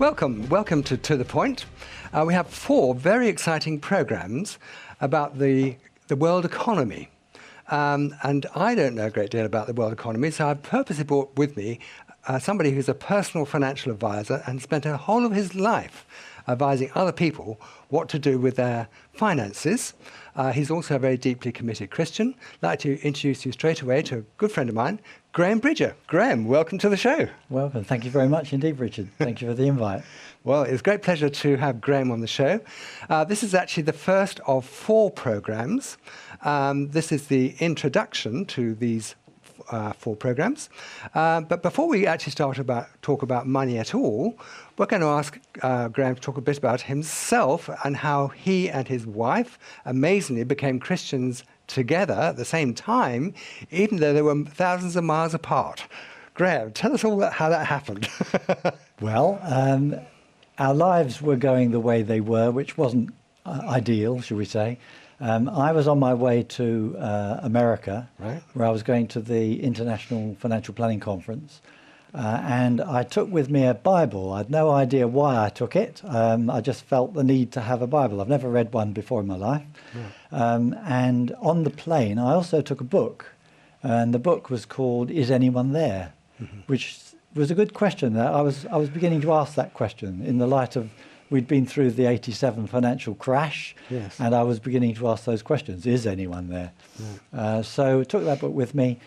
Welcome to The Point. We have 4 very exciting programs about the world economy. And I don't know a great deal about the world economy, so I've purposely brought with me somebody who's a personal financial advisor and spent a whole of his life advising other people what to do with their finances. He's also a very deeply committed Christian. I'd like to introduce you straight away to a good friend of mine, Graham Bridger. Graham, welcome to the show. Welcome. Thank you very much indeed, Richard. Thank you for the invite. Well, it's a great pleasure to have Graham on the show. This is actually the first of 4 programs. This is the introduction to these 4 programs. But before we actually talk about money at all, we're going to ask Graham to talk a bit about himself and how he and his wife amazingly became Christians together at the same time, even though they were thousands of miles apart. Graham, tell us all how that happened. Well, our lives were going the way they were, which wasn't ideal, shall we say. I was on my way to America, right, where I was going to the International Financial Planning Conference, and I took with me a Bible. I had no idea why I took it. I just felt the need to have a Bible. I've never read one before in my life. Yeah. And on the plane, I also took a book, and the book was called "Is Anyone There?" Mm-hmm. Which was a good question. I was beginning to ask that question in the light of we'd been through the '87 financial crash, yes, and I was beginning to ask those questions. Is anyone there? Yeah. So I took that book with me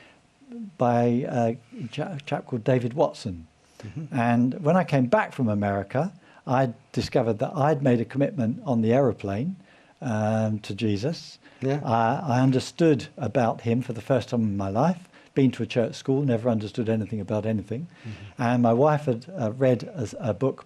by a chap called David Watson. Mm-hmm. And when I came back from America, I discovered that I'd made a commitment on the aeroplane to Jesus. Yeah. I understood about him for the first time in my life. Been to a church school, never understood anything about anything. Mm-hmm. And my wife had read a book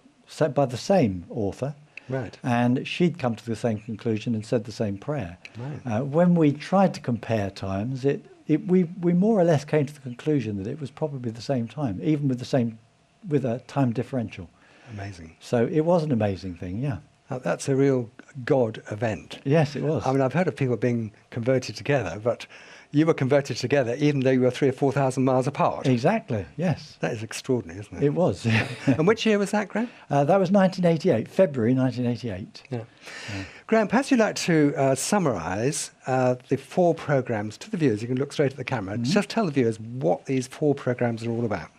by the same author, right, and she'd come to the same conclusion and said the same prayer. Right. When we tried to compare times, we more or less came to the conclusion that it was probably the same time, even with a time differential. Amazing. So it was an amazing thing, yeah. That's a real God event. Yes, it was. I mean, I've heard of people being converted together, but you were converted together even though you were 3,000 or 4,000 miles apart. Exactly, yes. That is extraordinary, isn't it? It was. And which year was that, Graham? That was 1988, February 1988. Yeah. Yeah. Graham, perhaps you'd like to summarise the 4 programmes to the viewers. You can look straight at the camera. Mm-hmm. Just tell the viewers what these 4 programmes are all about.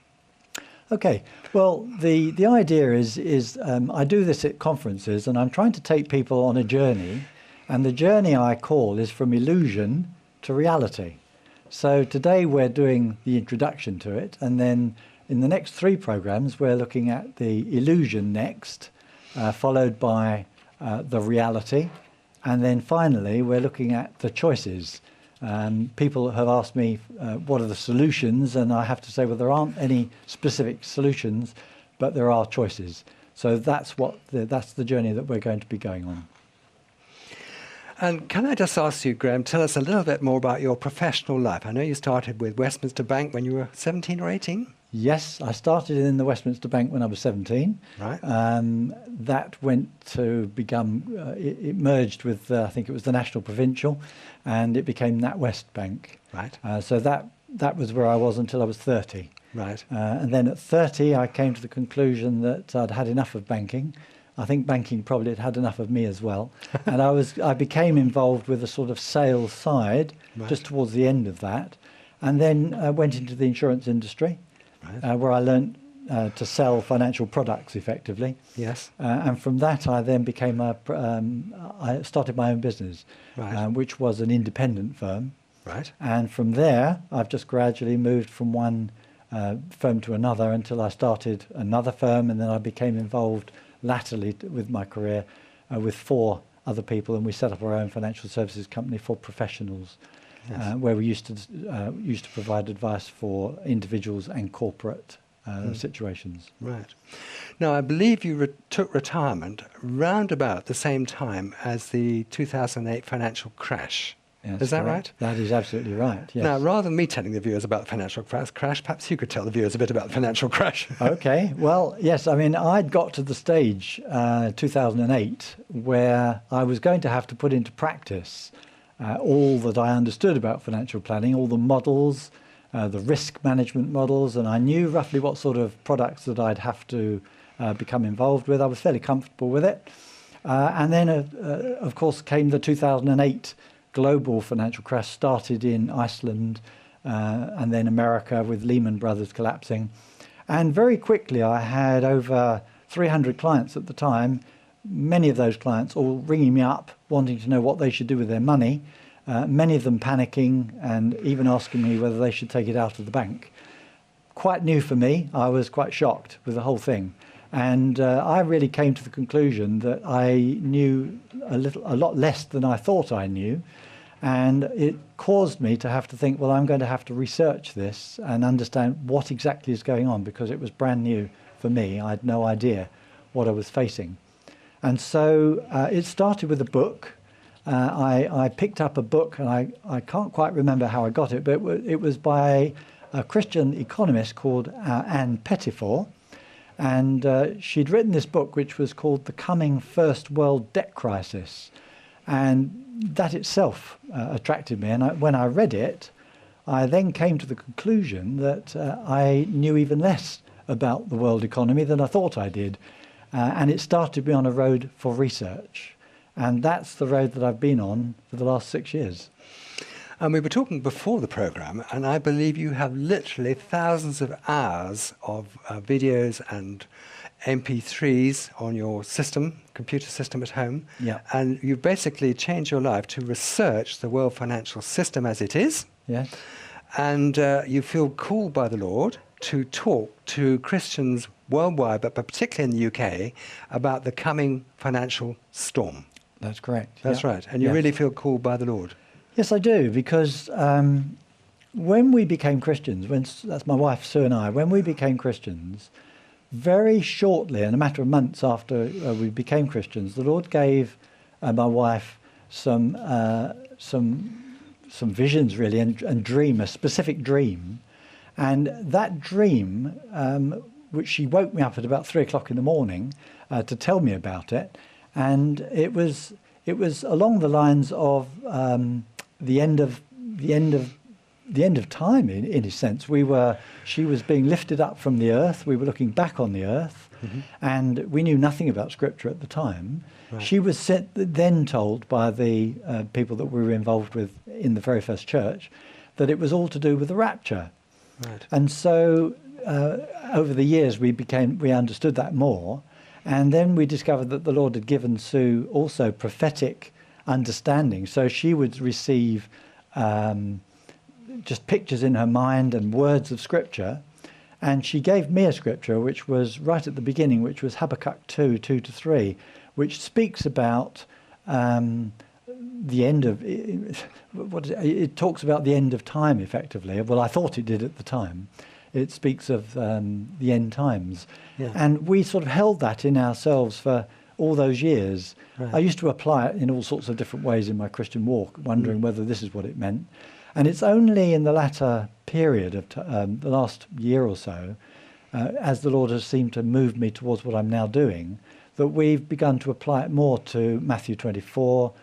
Okay, well, the idea is I do this at conferences, and I'm trying to take people on a journey, and the journey I call is from illusion to reality. So today we're doing the introduction to it, and then in the next 3 programs we're looking at the illusion next, followed by the reality, and then finally we're looking at the choices. People have asked me what are the solutions, and I have to say, well, there aren't any specific solutions, but there are choices. So that's the journey that we're going to be going on. And can I just ask you, Graham, tell us a little bit more about your professional life. I know you started with Westminster Bank when you were 17 or 18. Yes, I started in the Westminster Bank when I was 17. Right. That went to become, it merged with, I think it was the National Provincial, and it became NatWest Bank. Right. So that was where I was until I was 30. Right. And then at 30, I came to the conclusion that I'd had enough of banking. I think banking probably had enough of me as well. And I became involved with the sort of sales side, right, just towards the end of that. And then went into the insurance industry, right, where I learned to sell financial products effectively. Yes. And from that, I then became I started my own business, right, which was an independent firm. Right. And from there, I've just gradually moved from one firm to another until I started another firm, and then I became involved latterly with my career with 4 other people, and we set up our own financial services company for professionals. Yes. Where we used to provide advice for individuals and corporate situations. Right. Now, I believe you took retirement round about the same time as the 2008 financial crash. Yes, is that right? That is absolutely right, yes. Now, rather than me telling the viewers about the financial crash, perhaps you could tell the viewers a bit about the financial crash. Okay, well, yes, I mean, I'd got to the stage, 2008, where I was going to have to put into practice all that I understood about financial planning, all the models, the risk management models, and I knew roughly what sort of products that I'd have to become involved with. I was fairly comfortable with it. And then, of course, came the 2008 global financial crash, started in Iceland and then America with Lehman Brothers collapsing. And very quickly, I had over 300 clients at the time, many of those clients all ringing me up, wanting to know what they should do with their money, many of them panicking and even asking me whether they should take it out of the bank. Quite new for me. I was quite shocked with the whole thing. And I really came to the conclusion that I knew a lot less than I thought I knew. And it caused me to have to think, well, I'm going to have to research this and understand what exactly is going on, because it was brand new for me. I had no idea what I was facing. And so it started with a book. I picked up a book, and I can't quite remember how I got it, but it was by a Christian economist called Anne Pettifor. And she'd written this book, which was called The Coming First World Debt Crisis. And that itself attracted me. And when I read it, I then came to the conclusion that I knew even less about the world economy than I thought I did. And it started me on a road for research. And that's the road that I've been on for the last 6 years. And we were talking before the program, and I believe you have literally thousands of hours of videos and MP3s on your system, computer system at home. Yeah. And you've basically changed your life to research the world financial system as it is. Yes. And you feel called by the Lord to talk to Christians worldwide, but particularly in the UK, about the coming financial storm. That's correct. That's right. And you really feel called by the Lord. Yes, I do, because when we became Christians, that's my wife Sue and I, when we became Christians, very shortly, in a matter of months after we became Christians, the Lord gave my wife some visions, really, and dream, a specific dream. And that dream, which she woke me up at about 3 o'clock in the morning to tell me about it, and it was along the lines of the end of time, in a sense. She was being lifted up from the earth. We were looking back on the earth, and we knew nothing about Scripture at the time. Right. She was then told by the people that we were involved with in the very first church that it was all to do with the rapture. Right. And so over the years we understood that more, and then we discovered that the Lord had given Sue also prophetic understanding. So she would receive just pictures in her mind and words of Scripture. And she gave me a Scripture, which was right at the beginning, which was Habakkuk 2:2-3, which speaks about the end of... It talks about the end of time, effectively. Well, I thought it did at the time. It speaks of the end times. Yeah. And we sort of held that in ourselves for all those years. Right. I used to apply it in all sorts of different ways in my Christian walk, wondering whether this is what it meant. And it's only in the latter period of the last year or so, as the Lord has seemed to move me towards what I'm now doing, that we've begun to apply it more to Matthew 24,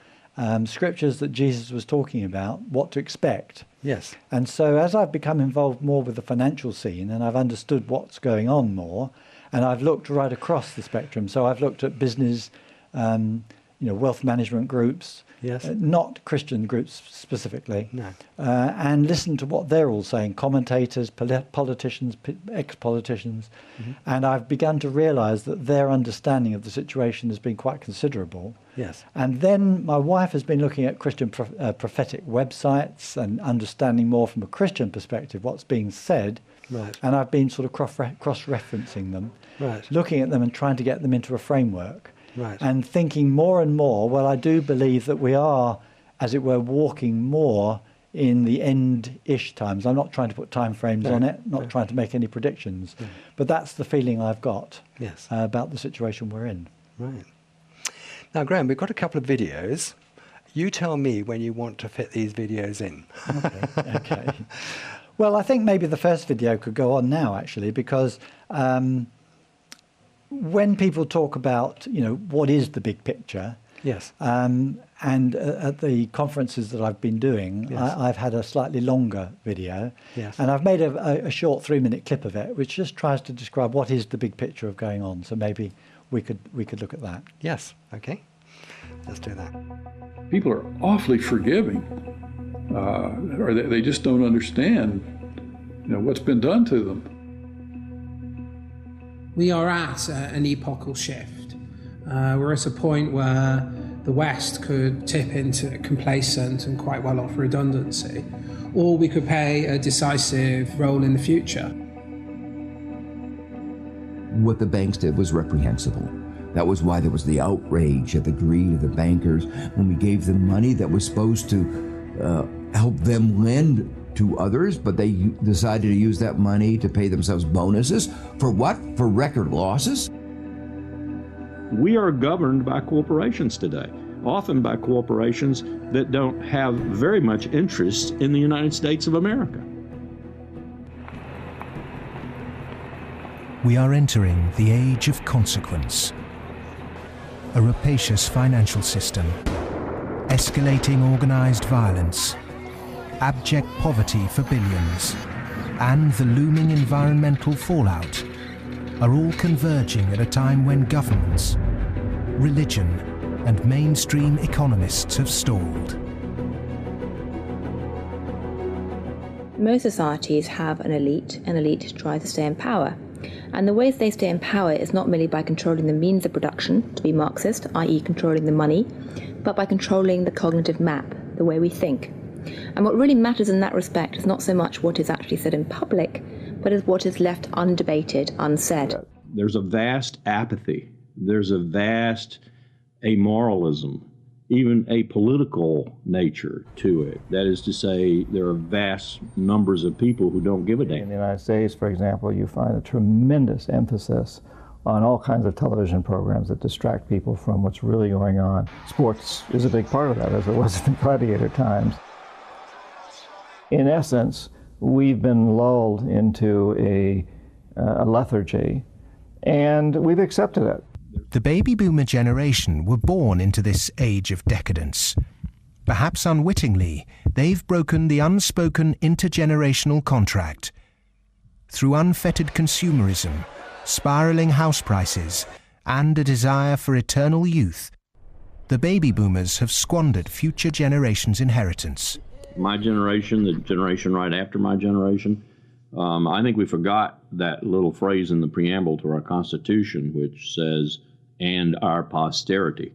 scriptures that Jesus was talking about, what to expect. Yes. And so as I've become involved more with the financial scene, and I've understood what's going on more, and I've looked right across the spectrum. So I've looked at business, wealth management groups, yes, not Christian groups specifically, no, and listened to what they're all saying, commentators, politicians, ex-politicians, and I've begun to realise that their understanding of the situation has been quite considerable. Yes. And then my wife has been looking at Christian prophetic websites and understanding more from a Christian perspective what's being said. Right. And I've been sort of cross-referencing them, right, looking at them and trying to get them into a framework. Right. And thinking more and more, well, I do believe that we are, as it were, walking more in the end-ish times. I'm not trying to put time frames on it, not trying to make any predictions, but that's the feeling I've got about the situation we're in. Right. Now, Graham, we've got a couple of videos. You tell me when you want to fit these videos in. Okay. Well, I think maybe the first video could go on now, actually, because when people talk about, what is the big picture, Yes. And at the conferences that I've been doing, Yes. I've had a slightly longer video. Yes. And I've made a short 3-minute clip of it, which just tries to describe what is the big picture of going on. So maybe we could look at that. Yes. Okay. Let's do that. People are awfully forgiving, or they just don't understand, what's been done to them. We are at an epochal shift. We're at a point where the West could tip into complacent and quite well off redundancy, or we could play a decisive role in the future. What the banks did was reprehensible. That was why there was the outrage at the greed of the bankers when we gave them money that was supposed to help them lend to others, but they decided to use that money to pay themselves bonuses. For what? For record losses? We are governed by corporations today, often by corporations that don't have very much interest in the United States of America. We are entering the age of consequence. A rapacious financial system, escalating organized violence, abject poverty for billions, and the looming environmental fallout are all converging at a time when governments, religion, and mainstream economists have stalled. Most societies have an elite tries to stay in power. And the ways they stay in power is not merely by controlling the means of production, to be Marxist, i.e. controlling the money, but by controlling the cognitive map, the way we think. And what really matters in that respect is not so much what is actually said in public, but is what is left undebated, unsaid. There's a vast apathy. There's a vast amoralism, even a political nature to it. That is to say, there are vast numbers of people who don't give a damn. In the United States, for example, you find a tremendous emphasis on all kinds of television programs that distract people from what's really going on. Sports is a big part of that, as it was in the gladiator times. In essence, we've been lulled into a lethargy, and we've accepted it. The baby boomer generation were born into this age of decadence. Perhaps unwittingly, they've broken the unspoken intergenerational contract. Through unfettered consumerism, spiraling house prices, and a desire for eternal youth, the baby boomers have squandered future generations' inheritance. My generation, the generation right after my generation, I think we forgot that little phrase in the preamble to our Constitution, which says, and our posterity.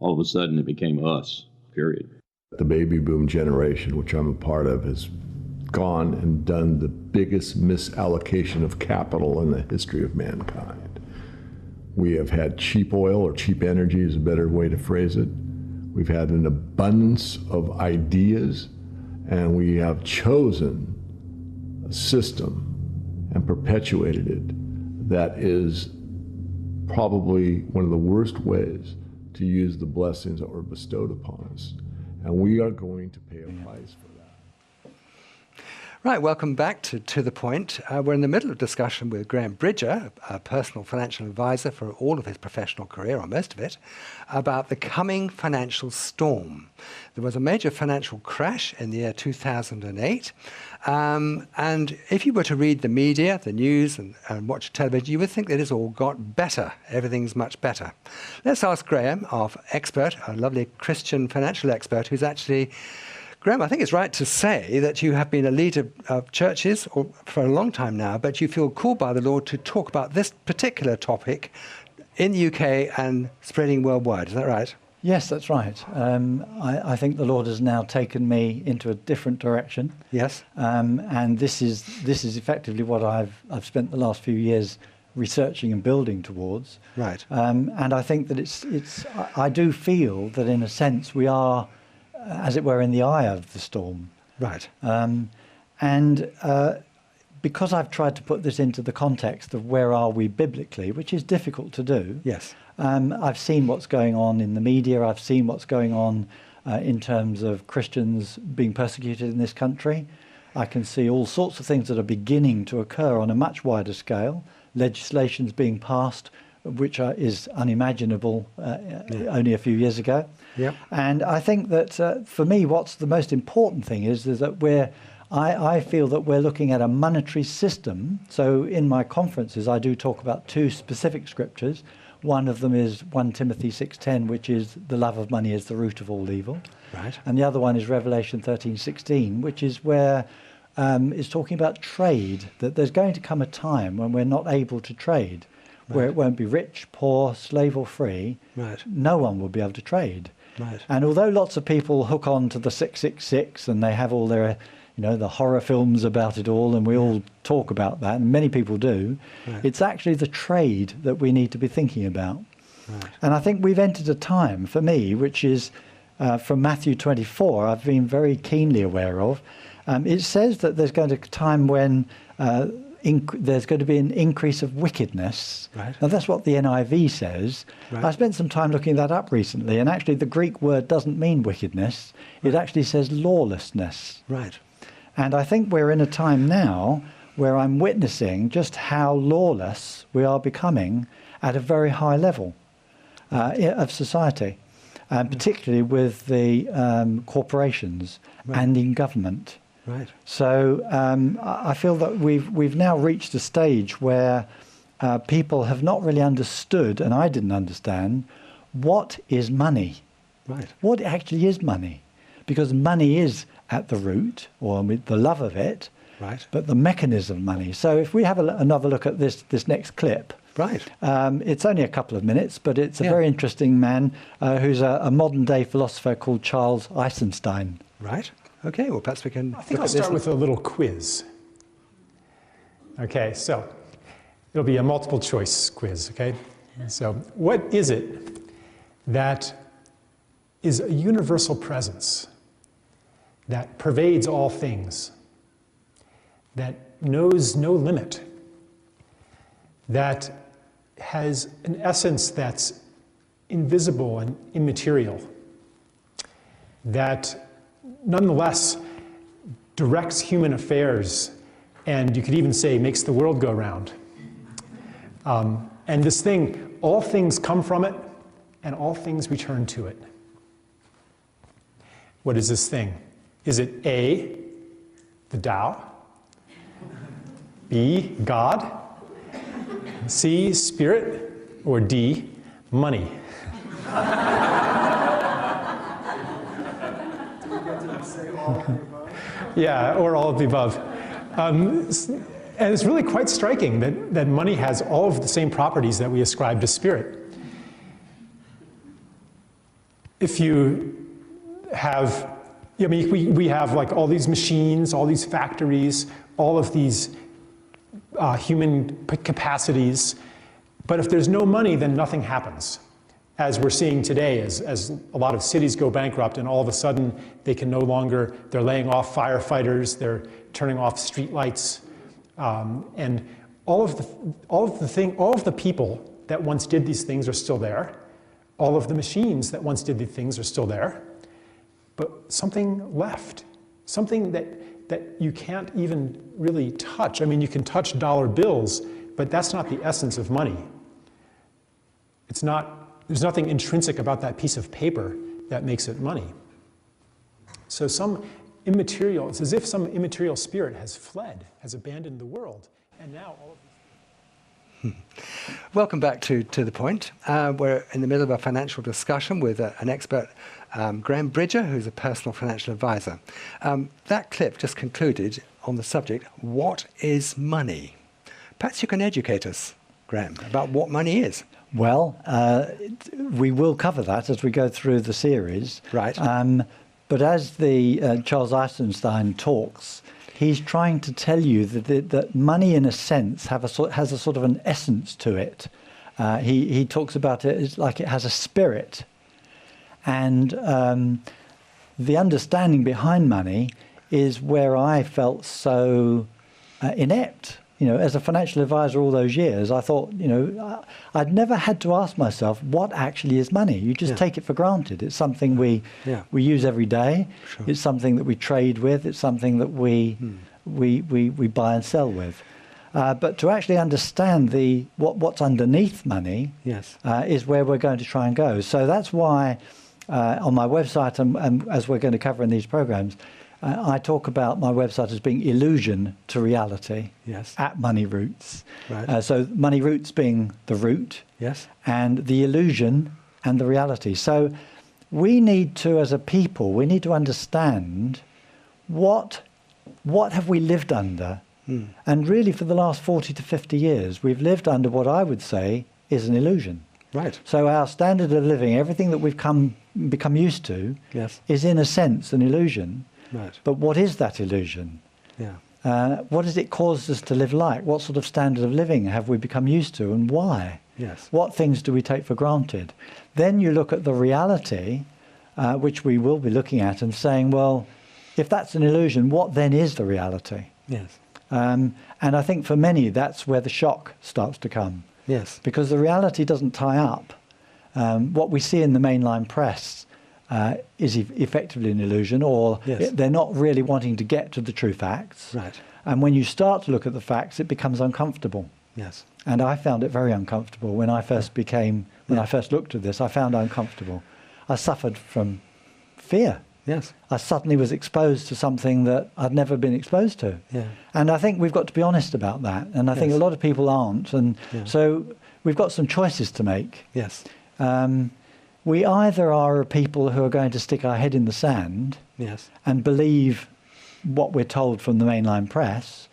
All of a sudden it became us, period. The baby boom generation, which I'm a part of, has gone and done the biggest misallocation of capital in the history of mankind. We have had cheap oil, or cheap energy is a better way to phrase it. We've had an abundance of ideas, and we have chosen a system and perpetuated it that is probably one of the worst ways to use the blessings that were bestowed upon us. And we are going to pay a price for that. Right, welcome back to The Point. We're in the middle of discussion with Graham Bridger, a personal financial advisor for all of his professional career, or most of it, about the coming financial storm. There was a major financial crash in the year 2008. And if you were to read the media, the news, and watch television, you would think that it's all got better. Everything's much better. Let's ask Graham, our expert, a lovely Christian financial expert, who's actually... Graham, I think it's right to say that you have been a leader of churches for a long time now, but you feel called by the Lord to talk about this particular topic in the UK and spreading worldwide. Is that right? Yes, that's right. I think the Lord has now taken me into a different direction. Yes. And this is effectively what I've spent the last few years researching and building towards. Right. And I think that I do feel that in a sense we are, as it were, in the eye of the storm. Right. Because I've tried to put this into the context of where are we biblically, which is difficult to do. Yes. I've seen what's going on in the media. I've seen what's going on in terms of Christians being persecuted in this country. I can see all sorts of things that are beginning to occur on a much wider scale. Legislations being passed which is unimaginable only a few years ago. Yep. And I think that for me, what's the most important thing is that I feel that we're looking at a monetary system. So in my conferences, I do talk about two specific scriptures. One of them is 1 Timothy 6:10, which is the love of money is the root of all evil. Right. And the other one is Revelation 13:16, which is where it's talking about trade, that there's going to come a time when we're not able to trade, where it won't be rich, poor, slave or free. Right. No one will be able to trade. Right. And although lots of people hook on to the 666 and they have all their, the horror films about it all, and we all talk about that, and many people do, it's actually the trade that we need to be thinking about. Right. And I think we've entered a time, for me, which is from Matthew 24, I've been very keenly aware of. It says that there's going to be a time when there's going to be an increase of wickedness. Right. Now, that's what the NIV says. Right. I spent some time looking that up recently, and actually the Greek word doesn't mean wickedness. It actually says lawlessness. Right. And I think we're in a time now where I'm witnessing just how lawless we are becoming at a very high level of society, particularly with the corporations and in government. Right. So I feel that we've now reached a stage where people have not really understood, and I didn't understand, what is money. Right. What actually is money? Because money is at the root, or with the love of it, right. But the mechanism of money. So if we have another look at this next clip. Right. It's only a couple of minutes, but it's a very interesting man who's a modern-day philosopher called Charles Eisenstein. Right. Okay, well, perhaps we can... I think I'll start with a little quiz. Okay, so it'll be a multiple choice quiz, okay? So what is it that is a universal presence that pervades all things, that knows no limit, that has an essence that's invisible and immaterial, that nonetheless directs human affairs, and you could even say makes the world go round. And this thing, all things come from it, and all things return to it. What is this thing? Is it A, the Tao, B, God, C, spirit, or D, money? Yeah, or all of the above. And it's really quite striking that money has all of the same properties that we ascribe to spirit. If you have, I mean, we have like all these machines, all these factories, all of these human capacities, but if there's no money, then nothing happens. As we're seeing today, as a lot of cities go bankrupt and all of a sudden they can no longer, they're laying off firefighters, they're turning off streetlights, and all of the people that once did these things are still there. All of the machines that once did these things are still there, but something left, something that you can't even really touch. I mean, you can touch dollar bills, but that's not the essence of money. It's not. There's nothing intrinsic about that piece of paper that makes it money. So it's as if some immaterial spirit has fled, has abandoned the world, and now all of these... Welcome back to The Point. We're in the middle of a financial discussion with an expert, Graham Bridger, who's a personal financial advisor. That clip just concluded on the subject, what is money? Perhaps you can educate us, Graham, about what money is. Well, we will cover that as we go through the series. Right. But as the Charles Eisenstein talks, he's trying to tell you that money, in a sense, has a sort of an essence to it. He talks about it as like it has a spirit. And the understanding behind money is where I felt so inept. As a financial advisor all those years, I thought, I'd never had to ask myself, what actually is money? You just take it for granted. It's something we use every day. Sure. It's something that we trade with. It's something that we buy and sell with. But to actually understand what's underneath money is where we're going to try and go. So that's why on my website, and as we're going to cover in these programs, I talk about my website as being illusion to reality at Money Roots. Right. So Money Roots being the root, and the illusion and the reality. So we need to, as a people, we need to understand what have we lived under. And really for the last 40 to 50 years, we've lived under what I would say is an illusion. Right. So our standard of living, everything that we've become used to, is in a sense an illusion. Right. But what is that illusion? Yeah. What has it caused us to live like? What sort of standard of living have we become used to, and why? Yes. What things do we take for granted? Then you look at the reality, which we will be looking at, and saying, well, if that's an illusion, what then is the reality? Yes. And I think for many, that's where the shock starts to come. Yes. Because the reality doesn't tie up. What we see in the mainline press is effectively an illusion, or they're not really wanting to get to the true facts. Right. And when you start to look at the facts, it becomes uncomfortable. Yes. And I found it very uncomfortable when I first I first looked at this. I found it uncomfortable. I suffered from fear. Yes. I suddenly was exposed to something that I'd never been exposed to. Yeah. And I think we've got to be honest about that. And I think a lot of people aren't. And so we've got some choices to make. Yes. We either are a people who are going to stick our head in the sand and believe what we're told from the mainline press,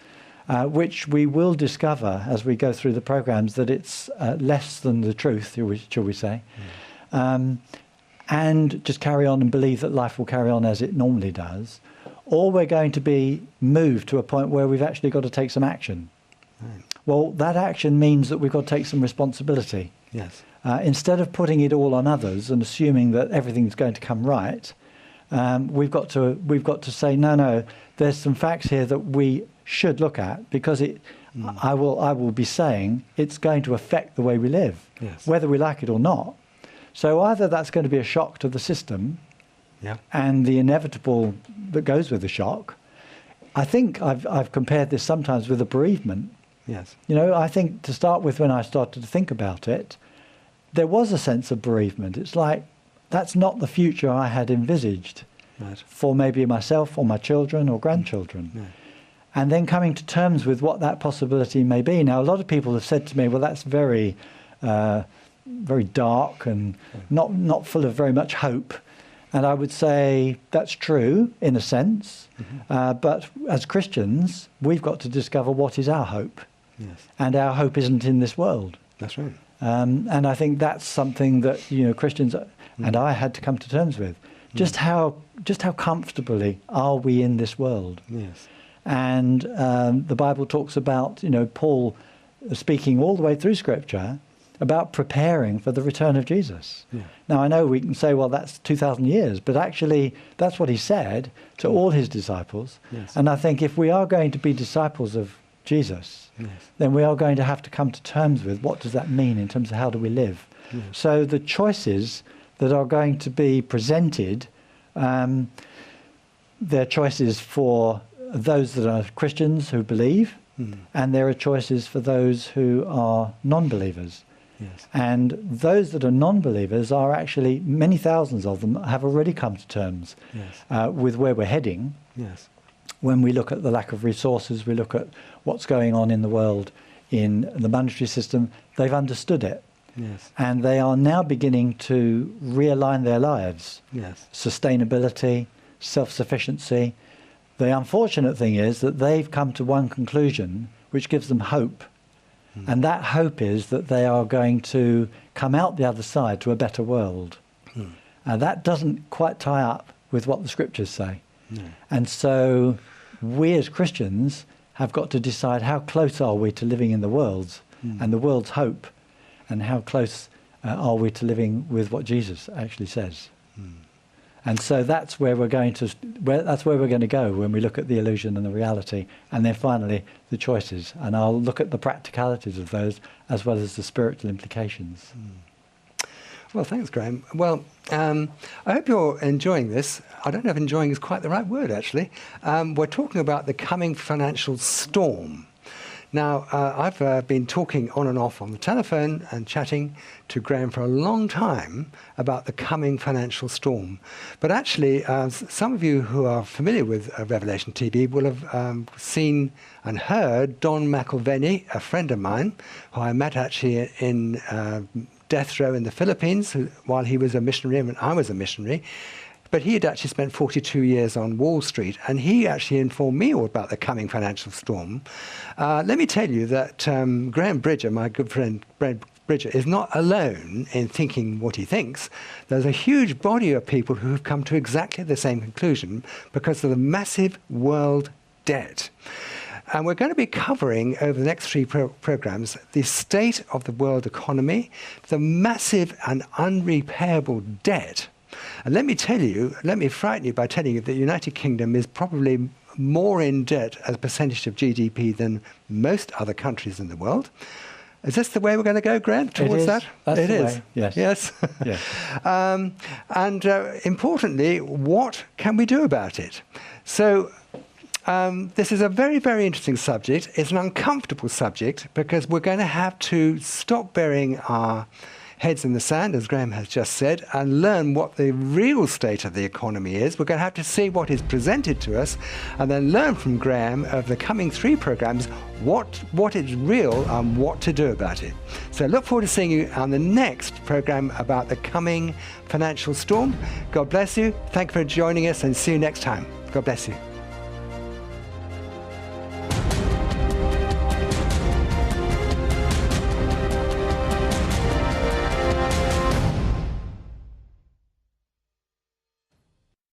which we will discover as we go through the programs that it's less than the truth, shall we say, and just carry on and believe that life will carry on as it normally does, or we're going to be moved to a point where we've actually got to take some action. Right. Well, that action means that we've got to take some responsibility. Yes. Instead of putting it all on others and assuming that everything's going to come right, we've got to say no. There's some facts here that we should look at, because I will be saying it's going to affect the way we live, whether we like it or not. So either that's going to be a shock to the system, and the inevitable that goes with the shock. I think I've compared this sometimes with a bereavement. Yes. You know, I think to start with, when I started to think about it, there was a sense of bereavement. It's like, that's not the future I had envisaged for maybe myself or my children or grandchildren. No. And then coming to terms with what that possibility may be. Now, a lot of people have said to me, well, that's very dark and not full of very much hope. And I would say that's true in a sense. But as Christians, we've got to discover what is our hope. Yes. And our hope isn't in this world. That's right. And I think that's something that Christians and I had to come to terms with. Just how comfortably are we in this world? Yes. And the Bible talks about Paul speaking all the way through Scripture about preparing for the return of Jesus. Yeah. Now I know we can say, well, that's 2,000 years, but actually that's what he said to all his disciples. Yes. And I think if we are going to be disciples of Jesus, then we are going to have to come to terms with what does that mean in terms of how do we live. Yes. So the choices that are going to be presented, they're choices for those that are Christians who believe, and there are choices for those who are non-believers. Yes. And those that are non-believers are actually, many thousands of them have already come to terms with where we're heading. Yes. When we look at the lack of resources, we look at what's going on in the world, in the monetary system, they've understood it. Yes. And they are now beginning to realign their lives. Yes. Sustainability, self-sufficiency. The unfortunate thing is that they've come to one conclusion which gives them hope. And that hope is that they are going to come out the other side to a better world. That doesn't quite tie up with what the Scriptures say. No. And so we as Christians have got to decide how close are we to living in the world's and the world's hope, and how close are we to living with what Jesus actually says. And so that's where we're going to go when we look at the illusion and the reality, and then finally the choices. And I'll look at the practicalities of those as well as the spiritual implications. Well, thanks, Graham. Well, I hope you're enjoying this. I don't know if enjoying is quite the right word, actually. We're talking about the coming financial storm. Now, I've been talking on and off on the telephone and chatting to Graham for a long time about the coming financial storm. But actually, some of you who are familiar with Revelation TV will have seen and heard Don McElveny, a friend of mine, who I met actually in death row in the Philippines while he was a missionary and I was a missionary. But he had actually spent 42 years on Wall Street, and he actually informed me all about the coming financial storm. Let me tell you that Graham Bridger, my good friend Bridger, is not alone in thinking what he thinks. There's a huge body of people who have come to exactly the same conclusion because of the massive world debt. And we're going to be covering over the next 3 programs the state of the world economy, the massive and unrepayable debt. And let me frighten you by telling you that the United Kingdom is probably more in debt as a percentage of GDP than most other countries in the world. Is this the way we're going to go, Grant, towards that? That's it the is. Way. Yes. Yes. Yes. And importantly, what can we do about it? So this is a very, very interesting subject. It's an uncomfortable subject because we're going to have to stop burying our heads in the sand, as Graham has just said, and learn what the real state of the economy is. We're going to have to see what is presented to us and then learn from Graham of the coming 3 programs what is real and what to do about it. So look forward to seeing you on the next program about the coming financial storm. God bless you. Thank you for joining us and see you next time. God bless you.